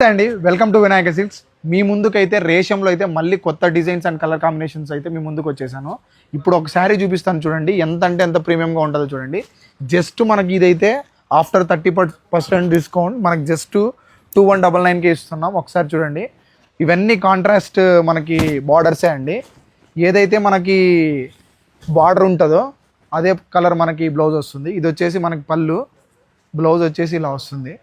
అండి welcome to Vinayaka silks. మీ ముందుకైతే రేషంలో అయితే మళ్ళీ కొత్త డిజైన్స్ అండ్ కలర్ కాంబినేషన్స్ అయితే మీ ముందుకు వచ్చేసాను. ఇప్పుడు ఒక శారీ చూపిస్తాను చూడండి, ఎంత అంటే ఎంత ప్రీమియంగా ఉంటుందో చూడండి. జస్ట్ మనకి ఇదైతే ఆఫ్టర్ 30% డిస్కౌంట్ మనకి జస్ట్ 2199కి ఇస్తున్నాం. ఒకసారి చూడండి, ఇవన్నీ కాంట్రాస్ట్ మనకి బార్డర్సే అండి. ఏదైతే మనకి బార్డర్ ఉంటుందో అదే కలర్ మనకి బ్లౌజ్ వస్తుంది. ఇది వచ్చేసి మనకి పళ్ళు, బ్లౌజ్ వచ్చేసి ఇలా వస్తుంది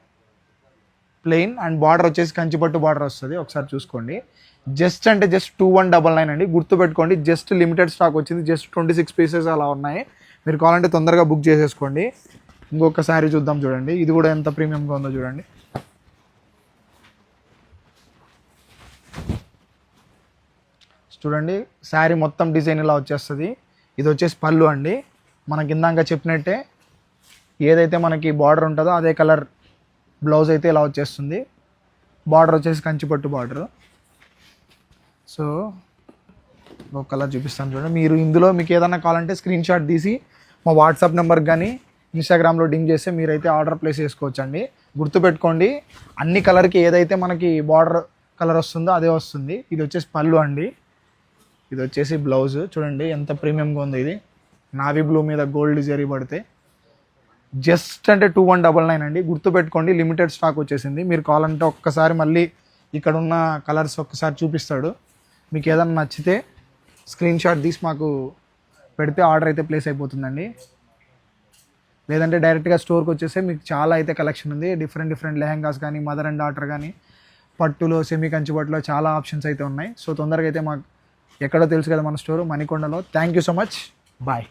ప్లెయిన్, అండ్ బార్డర్ వచ్చేసి కంచిపట్టు బార్డర్ వస్తుంది. ఒకసారి చూసుకోండి, జస్ట్ అంటే జస్ట్ 2199 అండి. గుర్తుపెట్టుకోండి, జస్ట్ లిమిటెడ్ స్టాక్ వచ్చింది, జస్ట్ 26 పీసెస్ అలా ఉన్నాయి. మీరు కావాలంటే తొందరగా బుక్ చేసేసుకోండి. ఇంకొక శారీ చూద్దాం చూడండి, ఇది కూడా ఎంత ప్రీమియంగా ఉందో చూడండి. చూడండి శారీ మొత్తం డిజైన్ ఇలా వచ్చేస్తుంది. ఇది వచ్చేసి పళ్ళు అండి. మనకి ఇందాక చెప్పినట్టే ఏదైతే మనకి బార్డర్ ఉంటుందో అదే కలర్ బ్లౌజ్ అయితే ఇలా వచ్చేస్తుంది. బార్డర్ వచ్చేసి కంచిపట్టు బార్డర్. సో ఒక కలర్ చూపిస్తాను చూడండి. మీరు ఇందులో మీకు ఏదైనా కావాలంటే స్క్రీన్ షాట్ తీసి మా వాట్సాప్ నెంబర్కి కానీ ఇన్స్టాగ్రామ్లో డింగ్ చేస్తే మీరైతే ఆర్డర్ ప్లేస్ చేసుకోవచ్చు అండి. గుర్తుపెట్టుకోండి, అన్ని కలర్కి ఏదైతే మనకి బార్డర్ కలర్ వస్తుందో అదే వస్తుంది. ఇది వచ్చేసి పళ్ళు అండి, ఇది వచ్చేసి బ్లౌజ్. చూడండి ఎంత ప్రీమియంగా ఉంది. ఇది నావీ బ్లూ మీద గోల్డ్ జరీ పడితే జస్ట్ అంటే 2199 అండి. గుర్తుపెట్టుకోండి, లిమిటెడ్ స్టాక్ వచ్చేసింది. మీరు కావాలంటే ఒక్కసారి మళ్ళీ ఇక్కడ ఉన్న కలర్స్ ఒక్కసారి చూపిస్తాడు. మీకు ఏదైనా నచ్చితే స్క్రీన్ షాట్ తీసి మాకు పెడితే ఆర్డర్ అయితే ప్లేస్ అయిపోతుందండి. లేదంటే డైరెక్ట్గా స్టోర్కి వచ్చేస్తే మీకు చాలా అయితే కలెక్షన్ ఉంది. డిఫరెంట్ లెహంగాస్ కానీ, మదర్ అండ్ డాటర్ కానీ, పట్టులో, సెమీ కంచి పట్టులో చాలా ఆప్షన్స్ అయితే ఉన్నాయి. సో తొందరగా అయితే మాకు ఎక్కడో తెలుసు కదా మన స్టోర్ మణికొండలో. Thank you so much, bye.